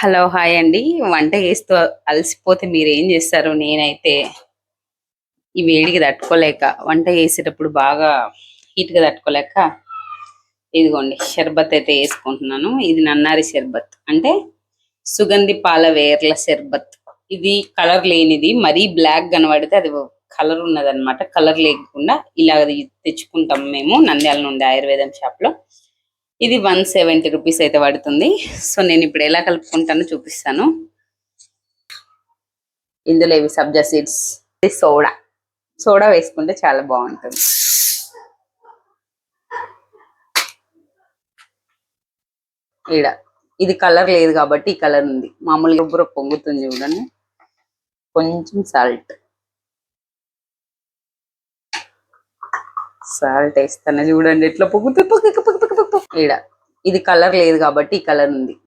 Hello hi అండి. వంట చేస్తూ అలసిపోతే మీరేం చేస్తారు? నేనైతే ఈ వేడికి తట్టుకోలేక వంట చేసేటప్పుడు బాగా హీట్గా తట్టుకోలేక ఇదిగోండి షర్బత్ అయితే వేసుకుంటున్నాను. ఇది నన్నారి షర్బత్ అంటే సుగంధి పాల వేర్ల షర్బత్. ఇది కలర్ లేనిది, మరీ బ్లాక్ కనబడితే అది కలర్ ఉన్నదన్నమాట. కలర్ లేకుండా ఇలా తెచ్చుకుంటాం మేము నంద్యాల నుండి ఆయుర్వేదం షాప్ లో. ఇది 170 రూపీస్ అయితే పడుతుంది. సో నేను ఇప్పుడు ఎలా కలుపుకుంటానో చూపిస్తాను. ఇందులో ఇవి సబ్జా సీడ్స్, ఇది సోడా. సోడా వేసుకుంటే చాలా బాగుంటుంది. ఈడ ఇది కలర్ లేదు కాబట్టి ఈ కలర్ ఉంది. మామూలుగా బుర్ర పొంగుతుంది చూడండి. కొంచెం సాల్ట్ వేస్తాను చూడండి ఎట్లా పొంగుతుంది. ఈడ ఇది కలర్ లేదు కాబట్టి ఈ కలర్ ఉంది.